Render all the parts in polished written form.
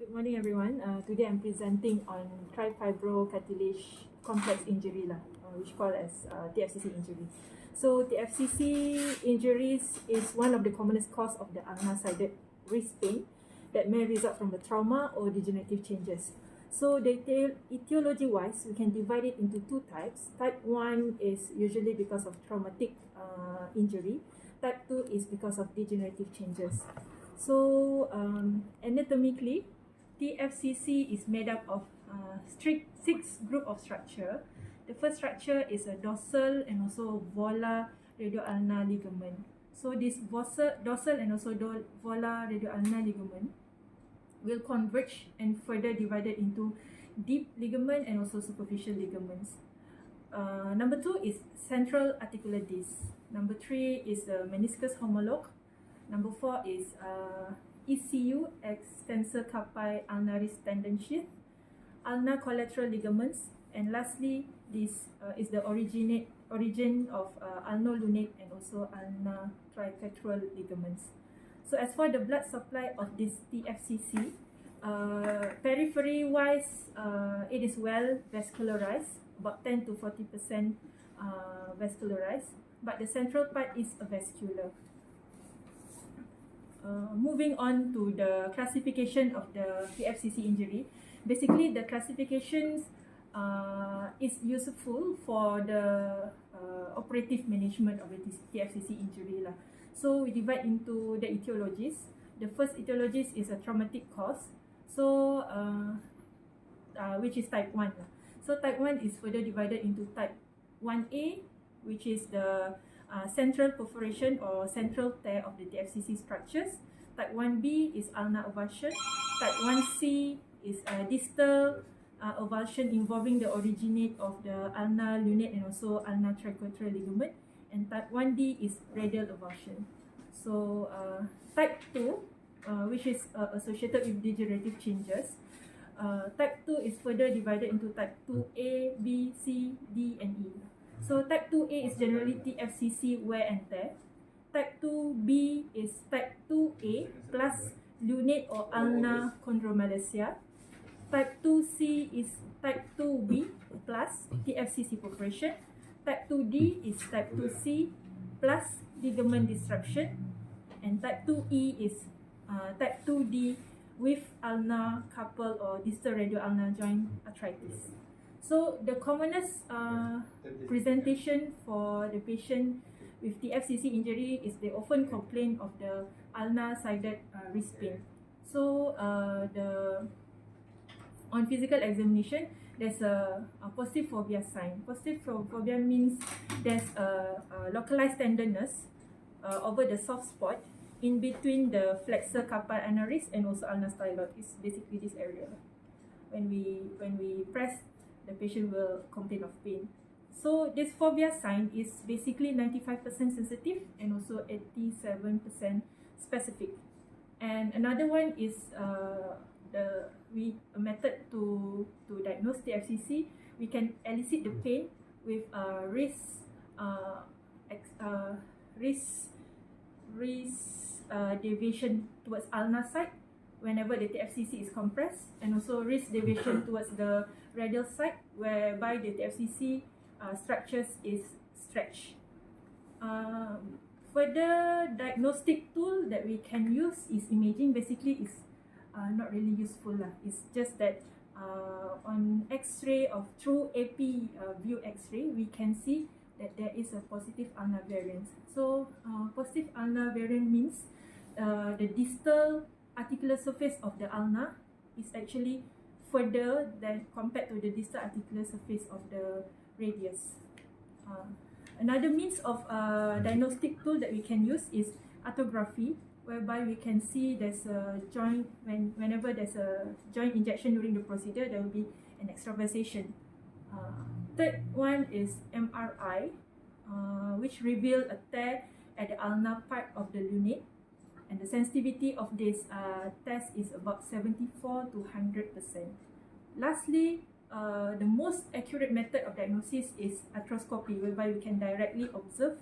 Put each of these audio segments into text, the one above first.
Good morning, everyone. Today I'm presenting on Fibrocartilage complex injury, which called as TFCC injury. So TFCC injuries is one of the commonest cause of the ulnar-sided wrist pain that may result from the trauma or degenerative changes. So the etiology-wise, we can divide it into two types. Type 1 is usually because of traumatic injury. Type 2 is because of degenerative changes. So anatomically, TFCC is made up of six group of structure. The first structure is a dorsal and also volar radioulnar ligament. So this dorsal and also volar radioulnar ligament will converge and further divided into deep ligament and also superficial ligaments. Number 2 is central articular disc. Number 3 is the meniscus homologue. Number 4 is ECU, extensor carpi ulnaris tendon sheath, ulnar collateral ligaments, and lastly, this is the origin of ulnar-lunate and also ulnar triquetral ligaments. So as for the blood supply of this TFCC, periphery-wise, it is well vascularized, about 10 to 40% vascularized, but the central part is avascular. Moving on to the classification of the TFCC injury, basically the classifications is useful for the operative management of the TFCC injury. So we divide into the etiologies. The first etiologies is a traumatic cause, so which is type 1. So type 1 is further divided into type 1A, which is the central perforation or central tear of the TFCC structures. Type 1B is ulnar avulsion. Type 1C is distal avulsion involving the originate of the ulnar lunate and also ulnar triquetral ligament. And type 1D is radial avulsion. So type 2, which is associated with degenerative changes. Type 2 is further divided into type 2A, B, C, D, and E. So type 2A is generally TFCC wear and tear. Type 2B is type 2A plus lunate or ulnar chondromalacia. Type 2C is type 2B plus TFCC perforation. Type 2D is type 2C plus ligament disruption. And type 2E is type 2D with ulnar carpal or distal radioulnar joint arthritis. So the commonest presentation for the patient with TFCC injury is they often complain of the ulnar-sided wrist pain. So on physical examination, there's a positive phobia sign. Positive phobia means there's a localized tenderness over the soft spot in between the flexor carpi ulnaris and also ulnar styloid. It's basically this area. When we press, the patient will complain of pain. So this phobia sign is basically 95% sensitive and also 87% specific. And another one is a method to diagnose TFCC. We can elicit the pain with wrist deviation towards ulnar side whenever the TFCC is compressed, and also wrist deviation towards the radial side whereby the TFCC structures is stretched. Further diagnostic tool that we can use is imaging. Basically, is not really useful. It's just that on X-ray of through AP view X-ray, we can see that there is a positive ulnar variance. So positive ulnar variance means the distal articular surface of the ulnar is actually further than compared to the distal articular surface of the radius. Another means of diagnostic tool that we can use is arthrography, whereby we can see there's a joint, whenever there's a joint injection during the procedure, there will be an extravasation. Third one is MRI, which reveal a tear at the ulnar part of the lunate, and the sensitivity of this test is about 74 to 100%. Lastly, the most accurate method of diagnosis is arthroscopy, whereby we can directly observe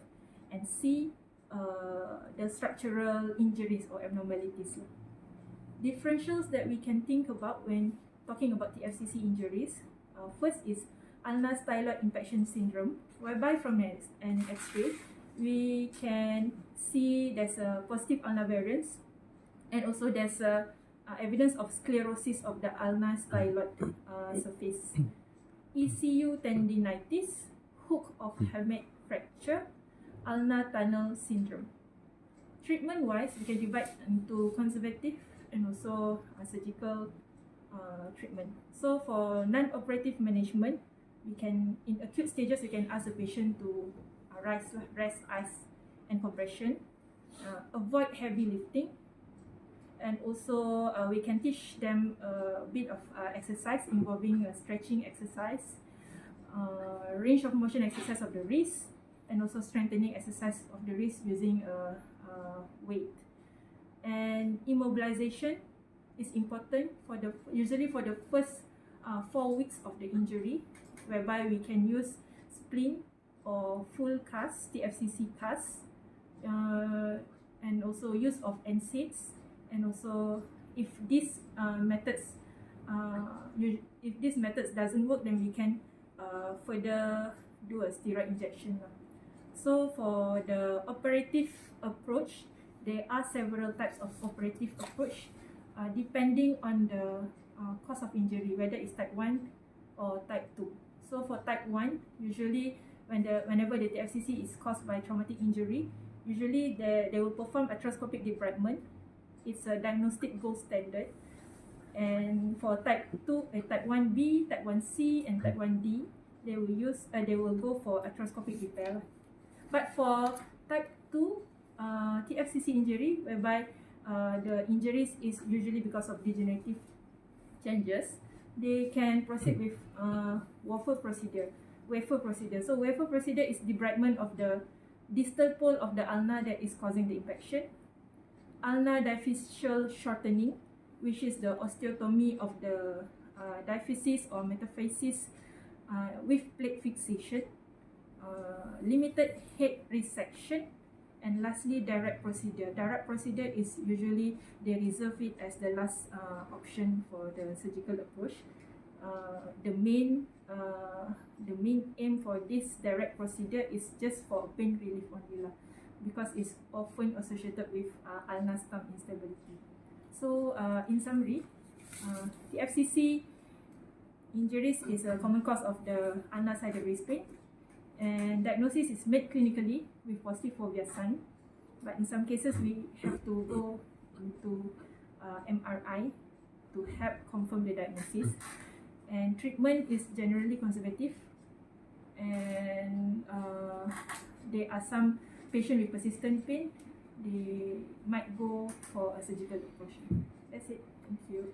and see the structural injuries or abnormalities. Differentials that we can think about when talking about TFCC injuries. First is ulnar styloid infection syndrome, whereby from an X-ray, we can see there's a positive ulnar variance, and also there's a evidence of sclerosis of the ulnar styloid surface. ECU tendinitis, hook of helmet fracture, ulnar tunnel syndrome. Treatment-wise, we can divide into conservative and also surgical treatment. So for non-operative management, we can, in acute stages, we can ask the patient to rest eyes and compression, avoid heavy lifting, and also we can teach them a bit of exercise involving stretching exercise, range of motion exercise of the wrist, and also strengthening exercise of the wrist using weight. And immobilization is important usually for the first 4 weeks of the injury, whereby we can use splint or full cast, TFCC cast, and also use of NSAIDs, and also if these methods doesn't work, then we can further do a steroid injection. So for the operative approach, there are several types of operative approach depending on the cause of injury, whether it's type 1 or type 2. So for type 1, usually whenever the TFCC is caused by traumatic injury, usually they will perform arthroscopic debridement. It's a diagnostic gold standard. And for type 1B, type 1C, and type 1D, they will go for arthroscopic repair. But for type 2 TFCC injury, whereby the injuries is usually because of degenerative changes, they can proceed with wafer procedure. So wafer procedure is debridement of the distal pole of the ulna that is causing the infection. Ulnar diaphyseal shortening, which is the osteotomy of the diaphysis or metaphysis with plate fixation. Limited head resection, and lastly direct procedure. Direct procedure is usually they reserve it as the last option for the surgical approach. The main aim for this direct procedure is just for pain relief only lah, because it's often associated with ulnar stump instability. So in summary, TFCC injuries is a common cause of the ulnar sided wrist pain, and diagnosis is made clinically with positive fovea sign, but in some cases we have to go into MRI to help confirm the diagnosis. And treatment is generally conservative, and there are some patients with persistent pain, they might go for a surgical approach. That's it. Thank you.